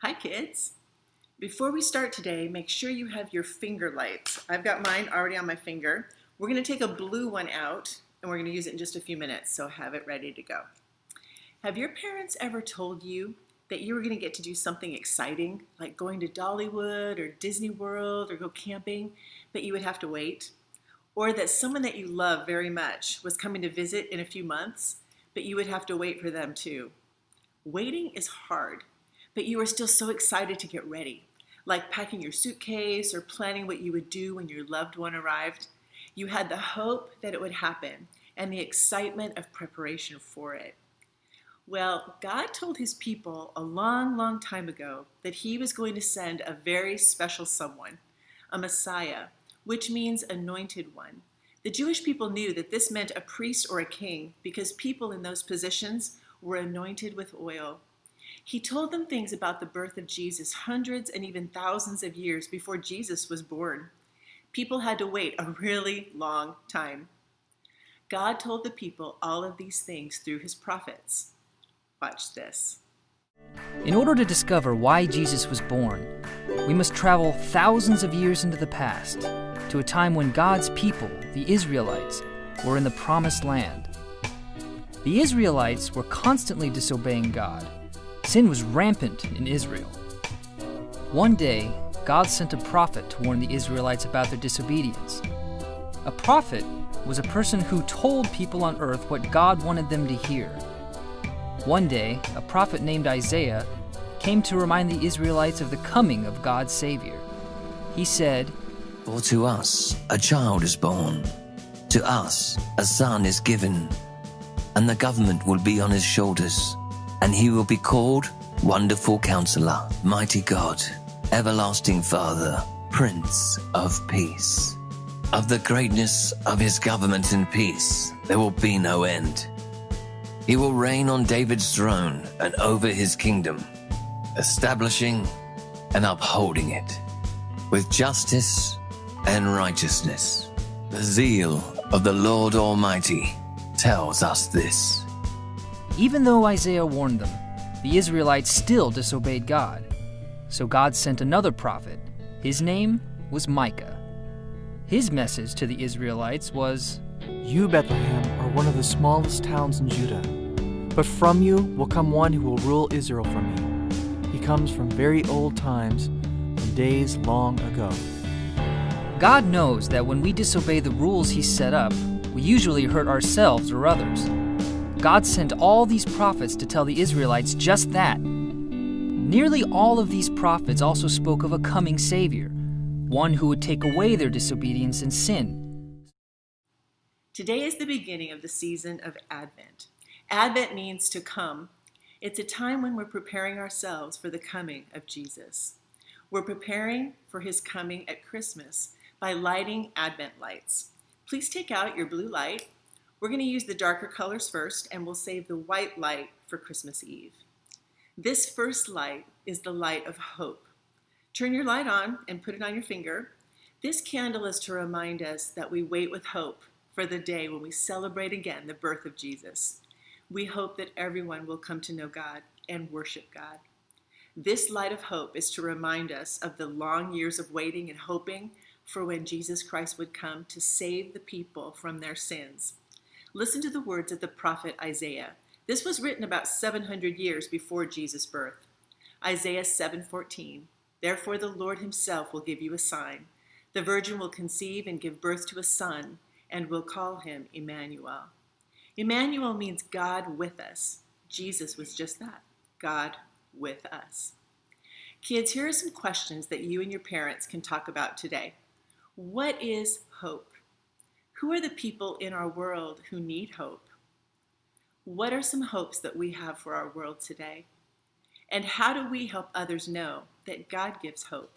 Hi kids! Before we start today, make sure you have your finger lights. I've got mine already on my finger. We're going to take a blue one out and we're going to use it in just a few minutes, so have it ready to go. Have your parents ever told you that you were going to get to do something exciting, like going to Dollywood or Disney World or go camping, but you would have to wait? Or that someone that you love very much was coming to visit in a few months, but you would have to wait for them too? Waiting is hard, but you are still so excited to get ready, like packing your suitcase or planning what you would do when your loved one arrived. You had the hope that it would happen and the excitement of preparation for it. Well, God told his people a long, long time ago that he was going to send a very special someone, a Messiah, which means anointed one. The Jewish people knew that this meant a priest or a king because people in those positions were anointed with oil. He told them things about the birth of Jesus hundreds and even thousands of years before Jesus was born. People had to wait a really long time. God told the people all of these things through his prophets. Watch this. In order to discover why Jesus was born, we must travel thousands of years into the past, to a time when God's people, the Israelites, were in the Promised Land. The Israelites were constantly disobeying God. Sin was rampant in Israel. One day, God sent a prophet to warn the Israelites about their disobedience. A prophet was a person who told people on earth what God wanted them to hear. One day, a prophet named Isaiah came to remind the Israelites of the coming of God's Savior. He said, "For to us a child is born, to us a son is given, and the government will be on his shoulders, and he will be called Wonderful Counselor, Mighty God, Everlasting Father, Prince of Peace. Of the greatness of his government and peace there will be no end. He will reign on David's throne and over his kingdom, establishing and upholding it with justice and righteousness. The zeal of the Lord Almighty tells us this." Even though Isaiah warned them, the Israelites still disobeyed God. So God sent another prophet. His name was Micah. His message to the Israelites was, "You, Bethlehem, are one of the smallest towns in Judah, but from you will come one who will rule Israel for me. He comes from very old times, from days long ago." God knows that when we disobey the rules he set up, we usually hurt ourselves or others. God sent all these prophets to tell the Israelites just that. Nearly all of these prophets also spoke of a coming Savior, one who would take away their disobedience and sin. Today is the beginning of the season of Advent. Advent means to come. It's a time when we're preparing ourselves for the coming of Jesus. We're preparing for his coming at Christmas by lighting Advent lights. Please take out your blue light. We're going to use the darker colors first, and we'll save the white light for Christmas Eve. This first light is the light of hope. Turn your light on and put it on your finger. This candle is to remind us that we wait with hope for the day when we celebrate again the birth of Jesus. We hope that everyone will come to know God and worship God. This light of hope is to remind us of the long years of waiting and hoping for when Jesus Christ would come to save the people from their sins. Listen to the words of the prophet Isaiah. This was written about 700 years before Jesus' birth. Isaiah 7:14. "Therefore the Lord himself will give you a sign. The virgin will conceive and give birth to a son, and will call him Emmanuel." Emmanuel means God with us. Jesus was just that, God with us. Kids, here are some questions that you and your parents can talk about today. What is hope? Who are the people in our world who need hope? What are some hopes that we have for our world today? And how do we help others know that God gives hope?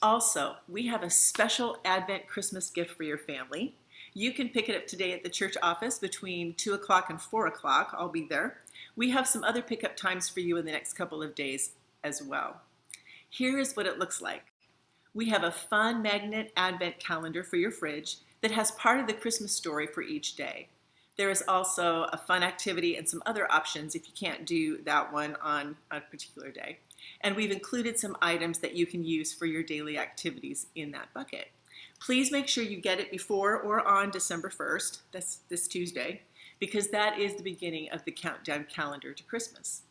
Also, we have a special Advent Christmas gift for your family. You can pick it up today at the church office between 2 o'clock and 4 o'clock. I'll be there. We have some other pickup times for you in the next couple of days as well. Here is what it looks like. We have a fun magnet Advent calendar for your fridge that has part of the Christmas story for each day. There is also a fun activity and some other options if you can't do that one on a particular day. And we've included some items that you can use for your daily activities in that bucket. Please make sure you get it before or on December 1st, that's this Tuesday, because that is the beginning of the countdown calendar to Christmas.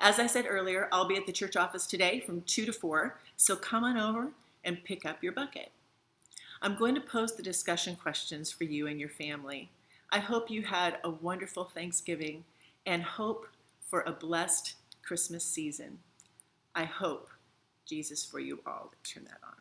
As I said earlier, I'll be at the church office today from 2 to 4, so come on over and pick up your bucket. I'm going to post the discussion questions for you and your family. I hope you had a wonderful Thanksgiving and hope for a blessed Christmas season. I hope Jesus for you all. Turn that on.